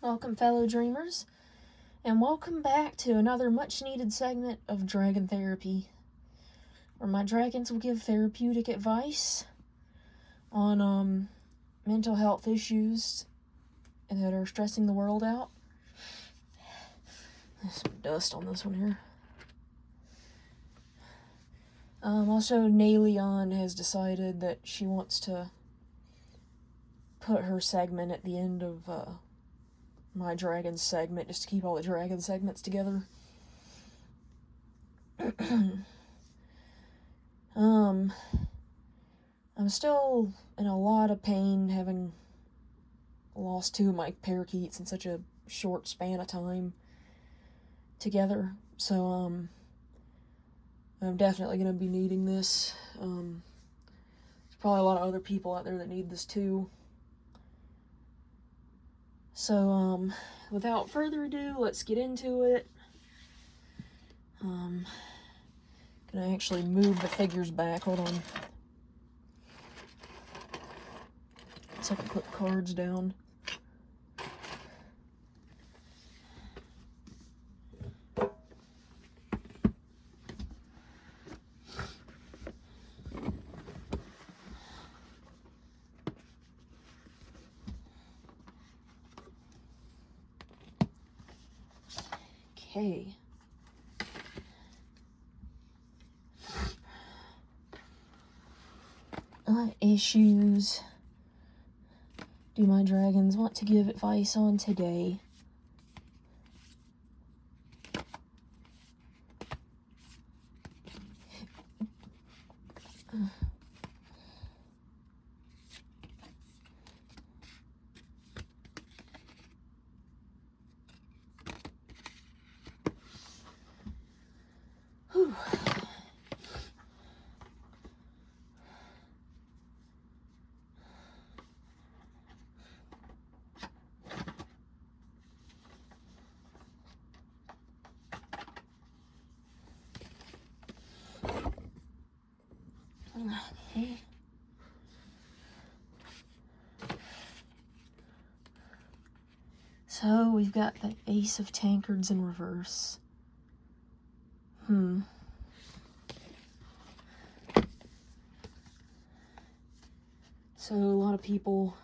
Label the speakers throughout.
Speaker 1: Welcome, fellow dreamers, and welcome back to another much-needed segment of Dragon Therapy, where my dragons will give therapeutic advice on mental health issues that are stressing the world out. There's some dust on this one here. Also, Naelyon has decided that she wants to put her segment at the end of my dragon segment, just to keep all the dragon segments together. I'm still in a lot of pain, having lost 2 of my parakeets in such a short span of time together, so I'm definitely going to be needing this. There's probably a lot of other people out there that need this too. So, without further ado, let's get into it. Gonna actually move the figures back, hold on. So I can put the cards down. Okay. What issues do my dragons want to give advice on today? Whew. Okay. So we've got the Ace of Tankards in reverse. So a lot of people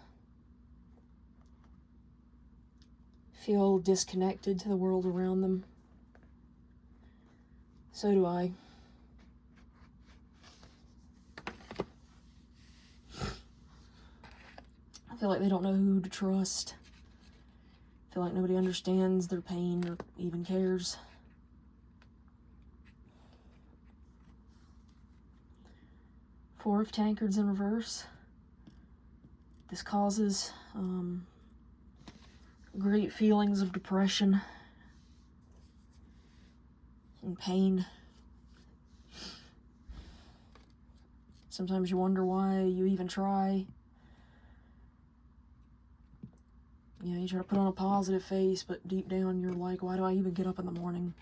Speaker 1: feel disconnected to the world around them. So do I. I feel like they don't know who to trust. I feel like nobody understands their pain or even cares. Four of Tankards in reverse. This causes great feelings of depression and pain. Sometimes you wonder why you even try. You know, you try to put on a positive face, but deep down you're like, why do I even get up in the morning?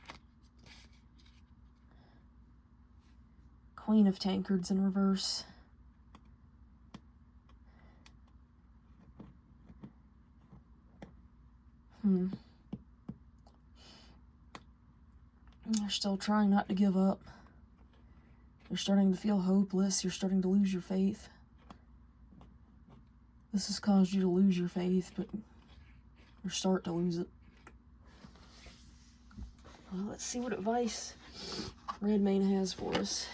Speaker 1: Queen of Tankards in reverse. You're still trying not to give up. You're starting to feel hopeless. You're starting to lose your faith. This has caused you to lose your faith, but or start to lose it. Well, let's see what advice Red Mane has for us.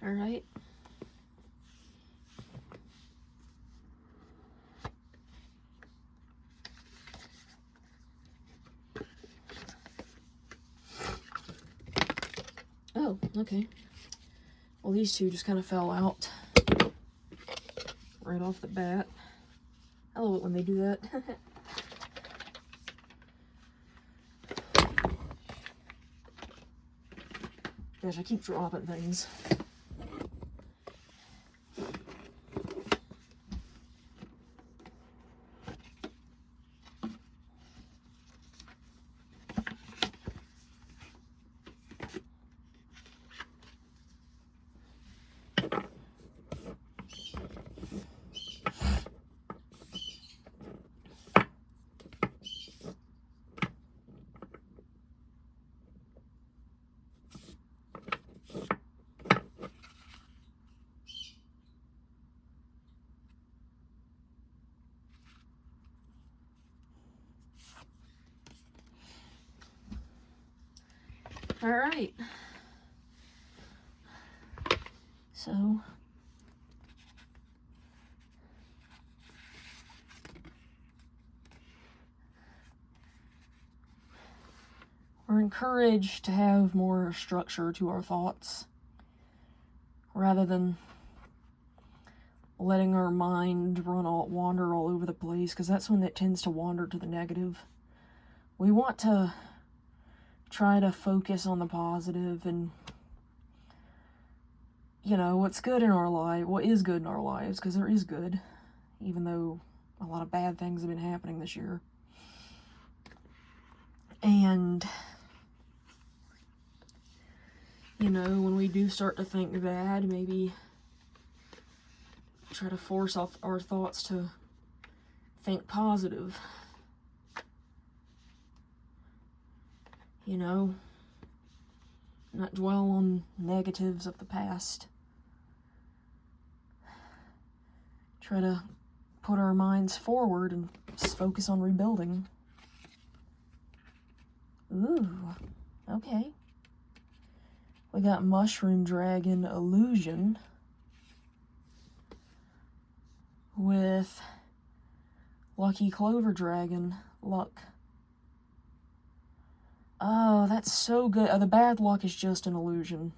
Speaker 1: Alright. Oh, okay. Well, these two just kind of fell out right off the bat. I love it when they do that. Gosh, I keep dropping things. Alright. So, we're encouraged to have more structure to our thoughts rather than letting our mind wander all over the place, because that's when it tends to wander to the negative. We want to try to focus on the positive and, you know, what's good in our life, what is good in our lives, because there is good, even though a lot of bad things have been happening this year. And, you know, when we do start to think bad, maybe try to force our thoughts to think positive. You know, not dwell on negatives of the past. Try to put our minds forward and just focus on rebuilding. Ooh, okay. We got Mushroom Dragon Illusion with Lucky Clover Dragon Luck. Oh, that's so good. Oh, the bad luck is just an illusion.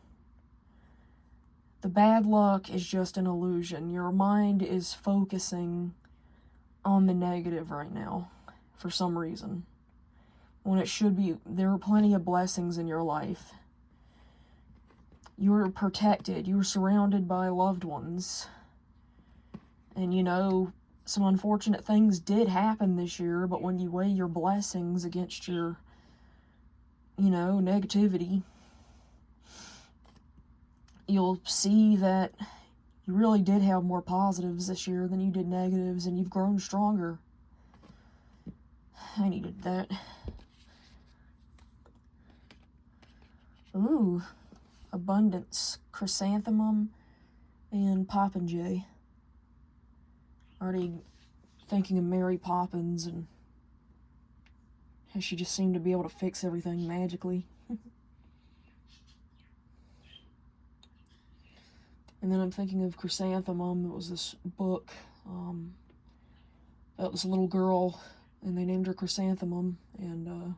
Speaker 1: The bad luck is just an illusion. Your mind is focusing on the negative right now for some reason, when it should be, there are plenty of blessings in your life. You're protected. You're surrounded by loved ones. And, you know, some unfortunate things did happen this year, but when you weigh your blessings against your, you know, negativity, you'll see that you really did have more positives this year than you did negatives, and you've grown stronger. I needed that. Ooh, Abundance, Chrysanthemum, and Popinjay. Already thinking of Mary Poppins and how she just seemed to be able to fix everything magically. And then I'm thinking of Chrysanthemum. It was this book about this little girl, and they named her Chrysanthemum, and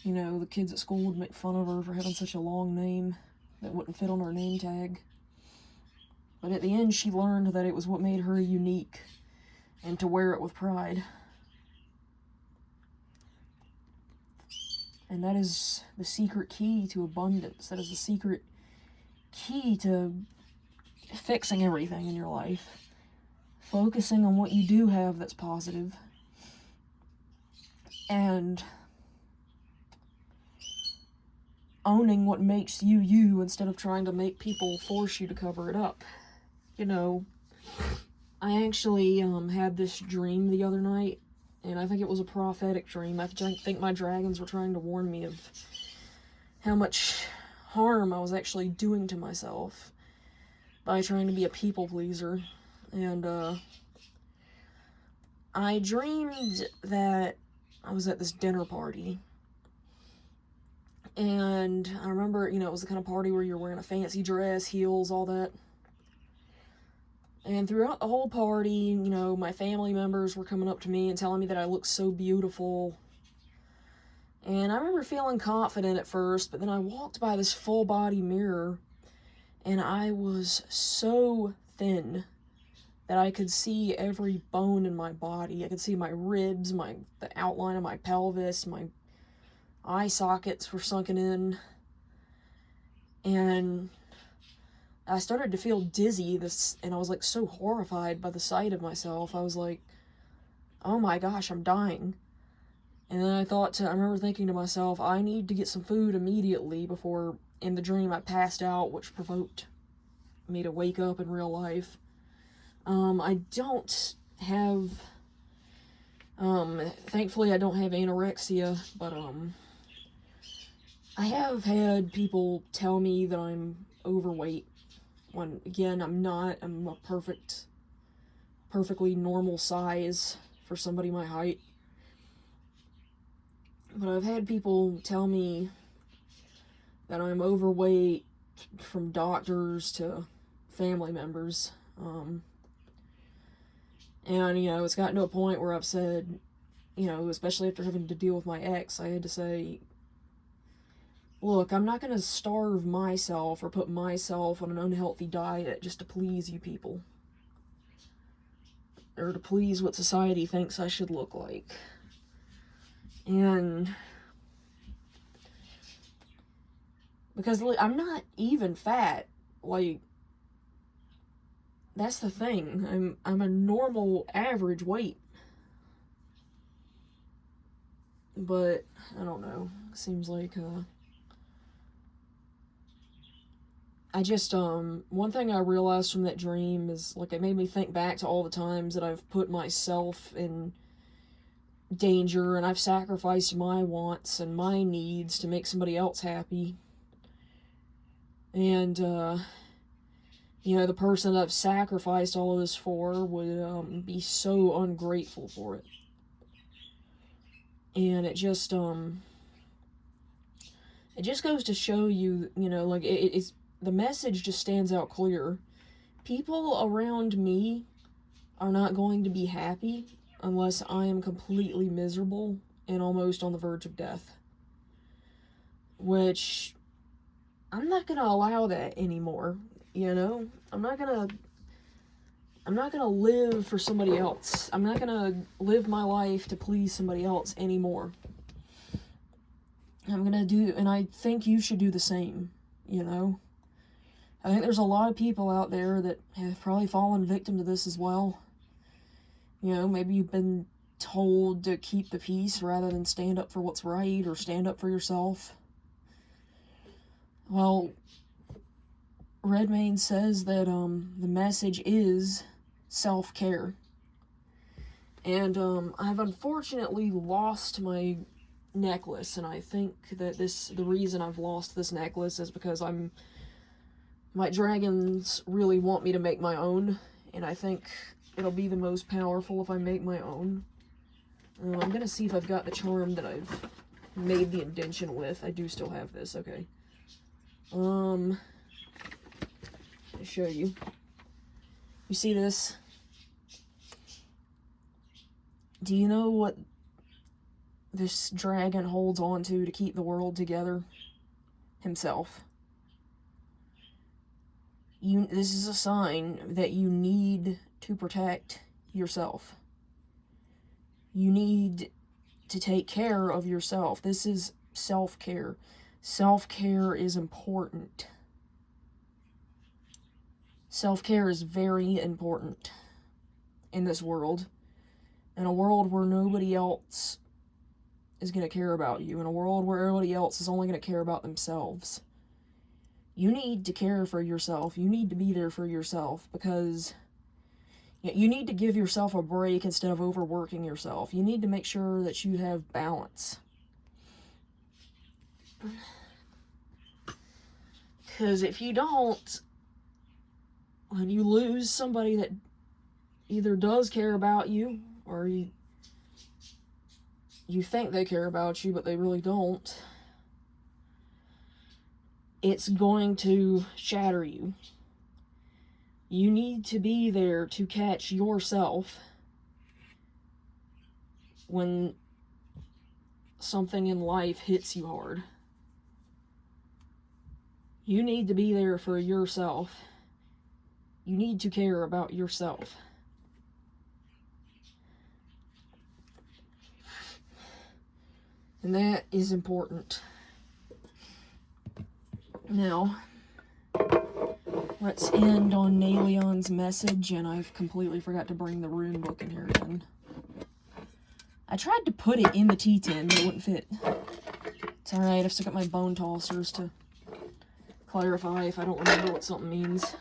Speaker 1: you know, the kids at school would make fun of her for having such a long name that wouldn't fit on her name tag. But at the end, she learned that it was what made her unique, and to wear it with pride. And that is the secret key to abundance. That is the secret key to fixing everything in your life. Focusing on what you do have that's positive. And owning what makes you you instead of trying to make people force you to cover it up. You know, I actually had this dream the other night, and I think it was a prophetic dream. I think my dragons were trying to warn me of how much harm I was actually doing to myself by trying to be a people pleaser. And I dreamed that I was at this dinner party, And I remember, you know, it was the kind of party where you're wearing a fancy dress, heels, all that. And throughout the whole party, you know, my family members were coming up to me and telling me that I looked so beautiful. And I remember feeling confident at first, but then I walked by this full body mirror and I was so thin that I could see every bone in my body. I could see my ribs, the outline of my pelvis, my eye sockets were sunken in. And I started to feel dizzy, and I was like so horrified by the sight of myself. I was like, oh my gosh, I'm dying. And then I remember thinking to myself, I need to get some food immediately before, in the dream, I passed out, which provoked me to wake up in real life. I don't have, thankfully I don't have anorexia, but, I have had people tell me that I'm overweight, when, again, I'm not. I'm a perfectly normal size for somebody my height. But I've had people tell me that I'm overweight, from doctors to family members. And, you know, it's gotten to a point where I've said, you know, especially after having to deal with my ex, I had to say, look, I'm not going to starve myself or put myself on an unhealthy diet just to please you people. Or to please what society thinks I should look like. And because I'm not even fat. Like, that's the thing. I'm a normal average weight. But I don't know. Seems like I just one thing I realized from that dream is, like, it made me think back to all the times that I've put myself in danger and I've sacrificed my wants and my needs to make somebody else happy. And you know, the person that I've sacrificed all of this for would be so ungrateful for it. And it just goes to show you, you know, like, it's the message just stands out clear. People around me are not going to be happy unless I am completely miserable and almost on the verge of death. Which, I'm not gonna allow that anymore, you know? I'm not gonna live for somebody else. I'm not gonna live my life to please somebody else anymore. And I think you should do the same, you know? I think there's a lot of people out there that have probably fallen victim to this as well. You know, maybe you've been told to keep the peace rather than stand up for what's right or stand up for yourself. Well, Redmayne says that the message is self-care. And I've unfortunately lost my necklace, and I think that the reason I've lost this necklace is because my dragons really want me to make my own, and I think it'll be the most powerful if I make my own. I'm gonna see if I've got the charm that I've made the indention with. I do still have this, okay. I'll show you. You see this? Do you know what this dragon holds on to keep the world together? Himself. This is a sign that you need to protect yourself. You need to take care of yourself. This is self-care. Self-care is important. Self-care is very important in this world. In a world where nobody else is going to care about you. In a world where everybody else is only going to care about themselves. You need to care for yourself. You need to be there for yourself, because you need to give yourself a break instead of overworking yourself. You need to make sure that you have balance. Because if you don't, when you lose somebody that either does care about you, or you think they care about you, but they really don't, it's going to shatter you. You need to be there to catch yourself when something in life hits you hard. You need to be there for yourself. You need to care about yourself. And that is important. Now, let's end on Naelyon's message, and I've completely forgot to bring the rune book in here again. I tried to put it in the tea tin, but it wouldn't fit. It's alright, I've still got my bone tossers to clarify if I don't remember what something means.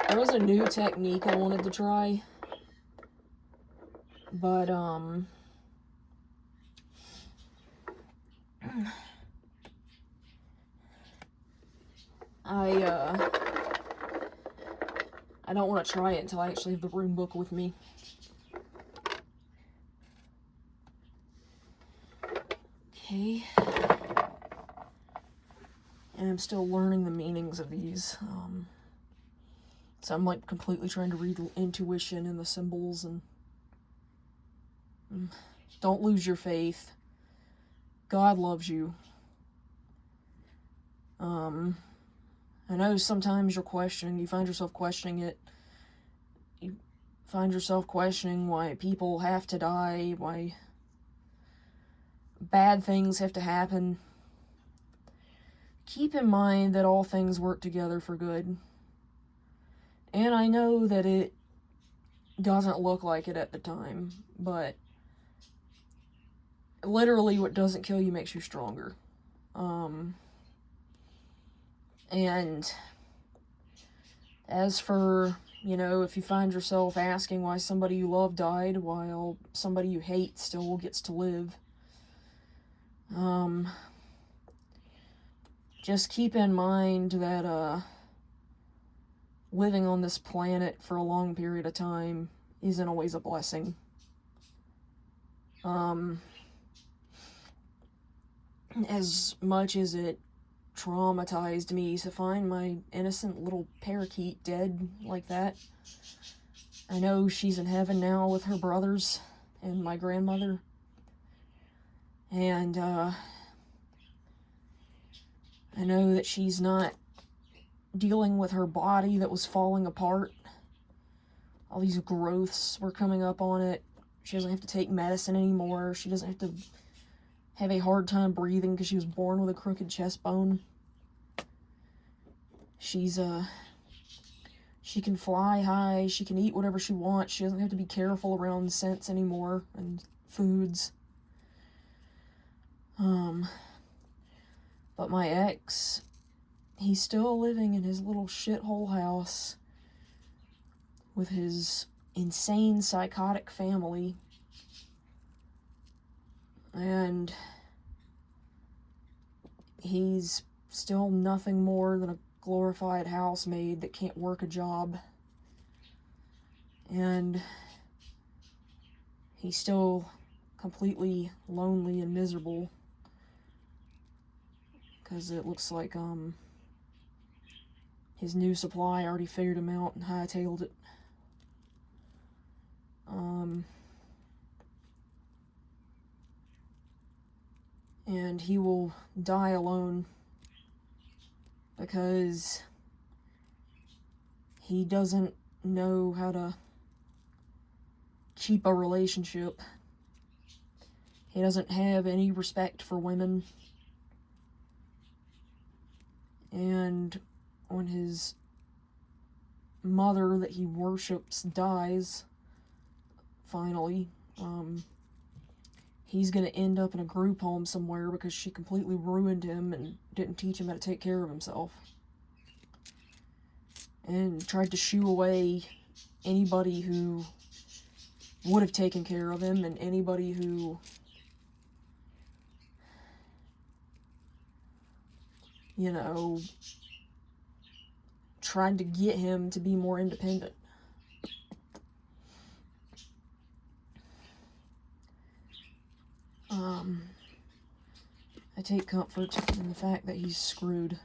Speaker 1: There was a new technique I wanted to try, but, I don't want to try it until I actually have the rune book with me. Okay. And I'm still learning the meanings of these, so I'm like completely trying to read the intuition and the symbols, and don't lose your faith. God loves you. I know sometimes you're questioning, you find yourself questioning it. You find yourself questioning why people have to die, why bad things have to happen. Keep in mind that all things work together for good. And I know that it doesn't look like it at the time, but literally what doesn't kill you makes you stronger. And as for, you know, if you find yourself asking why somebody you love died while somebody you hate still gets to live, just keep in mind that, living on this planet for a long period of time isn't always a blessing. As much as it traumatized me to find my innocent little parakeet dead like that, I know she's in heaven now with her brothers and my grandmother. And, I know that she's not dealing with her body that was falling apart. All these growths were coming up on it. She doesn't have to take medicine anymore. She doesn't have to have a hard time breathing because she was born with a crooked chest bone. She's, she can fly high. She can eat whatever she wants. She doesn't have to be careful around scents anymore and foods. But my ex, he's still living in his little shithole house with his insane psychotic family, and he's still nothing more than a glorified housemaid that can't work a job, and he's still completely lonely and miserable because it looks like his new supply already figured him out and hightailed it. And he will die alone because he doesn't know how to keep a relationship. He doesn't have any respect for women. And when his mother that he worships dies, finally, he's going to end up in a group home somewhere because she completely ruined him and didn't teach him how to take care of himself. And tried to shoo away anybody who would have taken care of him and anybody who, you know, tried to get him to be more independent. I take comfort in the fact that he's screwed.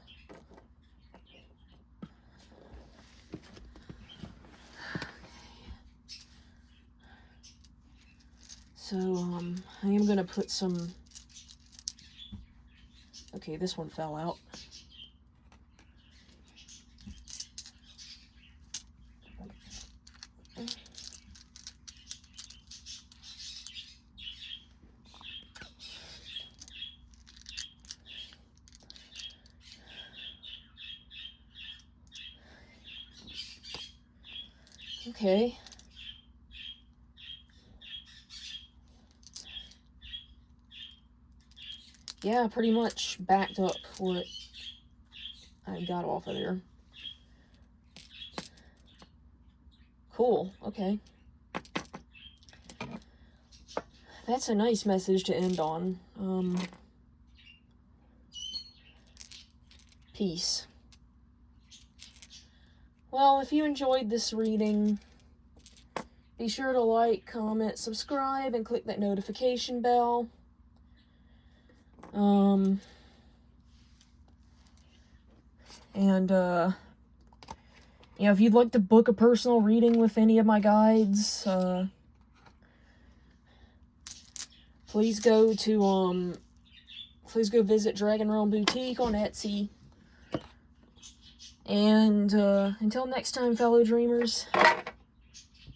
Speaker 1: So, I am gonna put some... Okay, this one fell out. Okay. Yeah, pretty much backed up what I got off of there. Cool, okay. That's a nice message to end on. Peace. Well, if you enjoyed this reading, be sure to like, comment, subscribe, and click that notification bell. You know, if you'd like to book a personal reading with any of my guides, please go visit DragonRealmBoutique on Etsy. And, until next time, fellow dreamers,